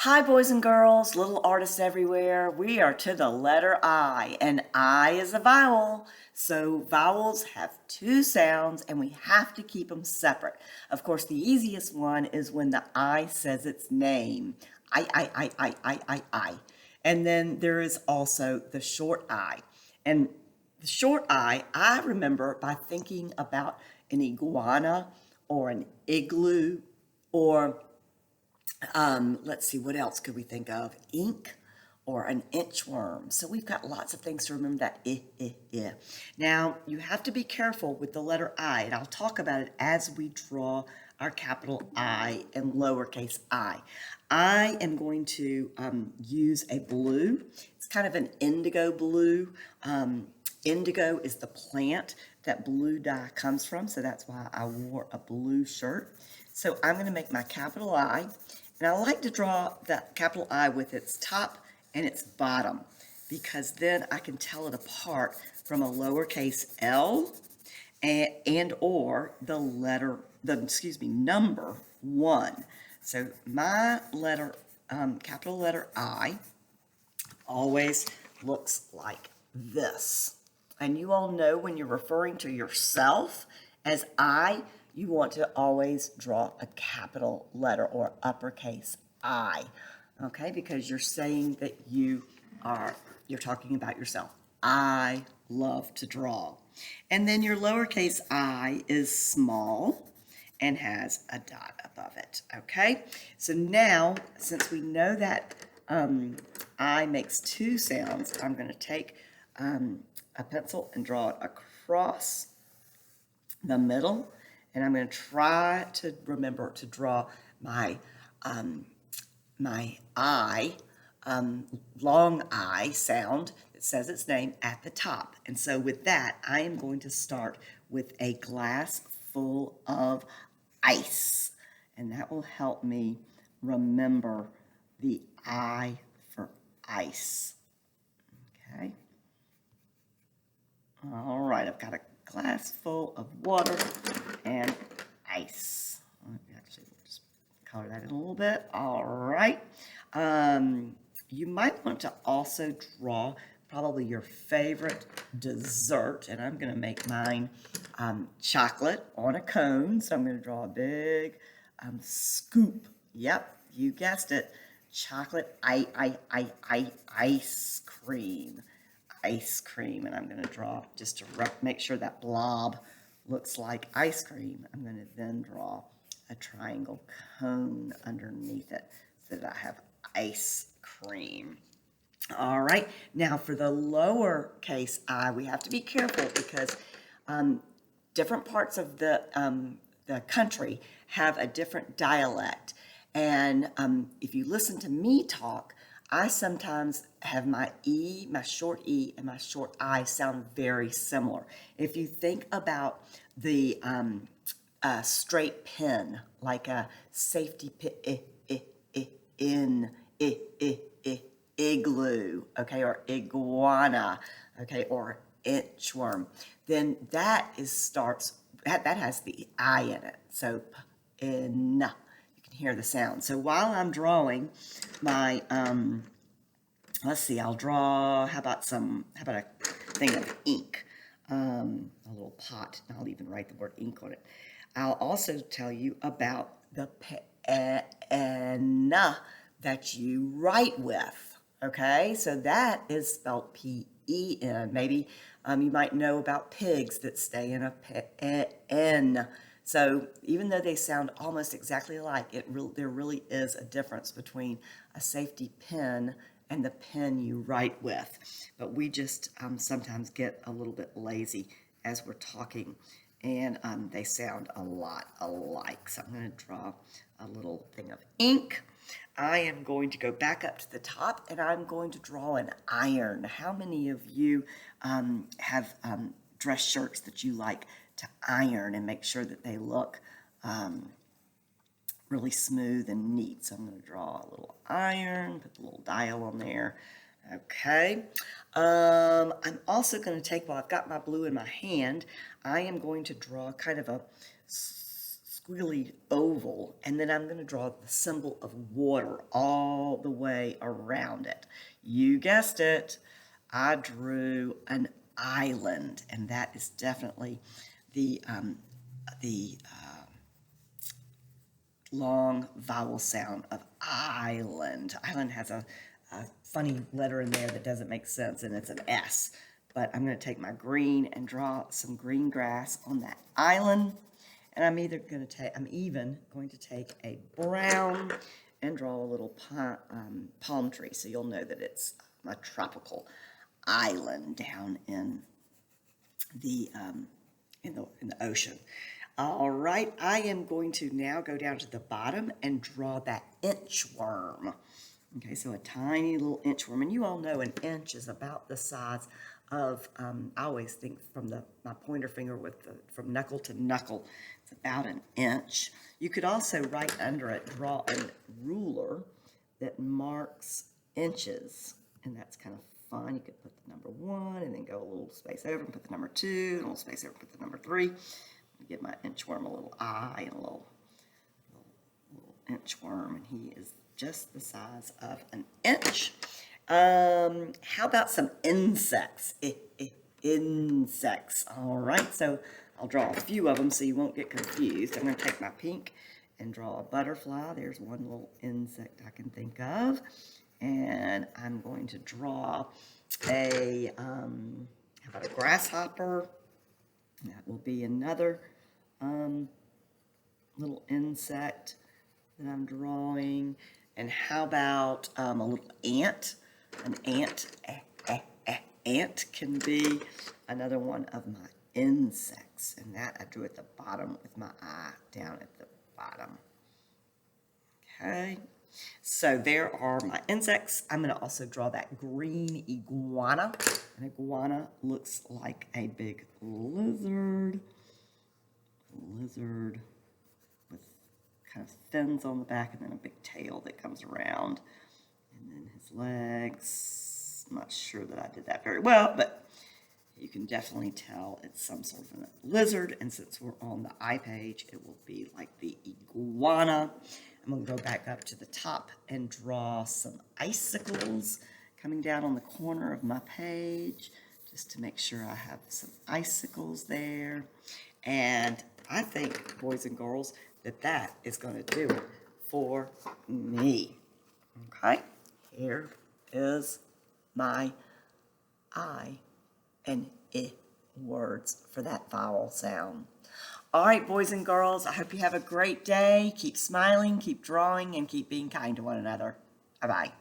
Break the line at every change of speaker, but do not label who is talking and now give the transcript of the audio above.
Hi, boys and girls, little artists everywhere. We are to the letter I, and I is a vowel. So vowels have two sounds, and we have to keep them separate. Of course, the easiest one is when the I says its name. I. And then there is also the short I. And the short I remember by thinking about an iguana or an igloo or let's see, what else could we think of? Ink or an inchworm. So we've got lots of things to remember that I. Now, you have to be careful with the letter I, and I'll talk about it as we draw our capital I and lowercase I. I am going to use a blue. It's kind of an indigo blue. Indigo is the plant that blue dye comes from, so that's why I wore a blue shirt. So I'm going to make my capital I, and I like to draw the capital I with its top and its bottom, because then I can tell it apart from a lowercase l and or the number 1. So my letter, capital letter I, always looks like this. And you all know when you're referring to yourself as I, you want to always draw a capital letter or uppercase I, okay? Because you're saying that you're talking about yourself. I love to draw. And then your lowercase I is small and has a dot above it, okay? So now, since we know that I makes two sounds, I'm going to take a pencil and draw it across the middle, and I'm going to try to remember to draw my my I, long I sound that says its name at the top. And so with that, I am going to start with a glass full of ice, and that will help me remember the I for ice. Okay. All right, I've got a glass full of water and ice. Actually, we'll just color that in a little bit. All right. You might want to also draw probably your favorite dessert, and I'm going to make mine chocolate on a cone. So I'm going to draw a big scoop. Yep, you guessed it. Chocolate ice cream. Ice cream, and I'm going to draw just to make sure that blob looks like ice cream. I'm going to then draw a triangle cone underneath it so that I have ice cream. All right, now for the lowercase I, we have to be careful because different parts of the country have a different dialect. And if you listen to me talk, I sometimes have my E, my short E, and my short I sound very similar. If you think about the straight pen, like a safety pin, igloo, okay, or iguana, okay, or inchworm, then that has the I in it. So in, you can hear the sound. So while I'm drawing my let's see, I'll draw, how about a thing of ink, a little pot, and I'll even write the word ink on it. I'll also tell you about the pen that you write with, okay? So that is spelled P-E-N. Maybe you might know about pigs that stay in a pen. So even though they sound almost exactly alike, there really is a difference between a safety pin and the pen you write with. But we just sometimes get a little bit lazy as we're talking, and they sound a lot alike. So I'm going to draw a little thing of ink. I am going to go back up to the top, and I'm going to draw an iron. How many of you have dress shirts that you like to iron and make sure that they look really smooth and neat? So I'm going to draw a little iron, put the little dial on there. Okay. I'm also going to take, while I've got my blue in my hand, I am going to draw kind of a squiggly oval, and then I'm going to draw the symbol of water all the way around it. You guessed it. I drew an island, and that is definitely the long vowel sound of island. Island has a funny letter in there that doesn't make sense, and it's an S. But I'm going to take my green and draw some green grass on that island. And I'm even going to take a brown and draw a little palm tree, so you'll know that it's a tropical island down in the ocean. All right, I am going to now go down to the bottom and draw that inchworm. Okay, so a tiny little inchworm, and you all know an inch is about the size of, I always think from my pointer finger from knuckle to knuckle, it's about an inch. You could also right under it draw a ruler that marks inches, and that's kind of fun. You could put the number 1 and then go a little space over and put the number 2, and a little space over and put the number 3. Give my inchworm a little eye and a little inchworm, and he is just the size of an inch. How about some insects? Insects. All right, so I'll draw a few of them so you won't get confused. I'm going to take my pink and draw a butterfly. There's one little insect I can think of. And I'm going to draw how about a grasshopper? That will be another little insect that I'm drawing. And how about a little ant? An ant, ant can be another one of my insects. And that I drew at the bottom with my eye down at the bottom. Okay, so there are my insects. I'm going to also draw that green iguana. An iguana looks like a big lizard. A lizard with kind of fins on the back and then a big tail that comes around. And then his legs. I'm not sure that I did that very well, but you can definitely tell it's some sort of a lizard. And since we're on the eye page, it will be like the iguana. I'm going to go back up to the top and draw some icicles coming down on the corner of my page, just to make sure I have some icicles there. And I think, boys and girls, that is going to do it for me. Okay, here is my I and I words for that vowel sound. All right, boys and girls, I hope you have a great day. Keep smiling, keep drawing, and keep being kind to one another. Bye-bye.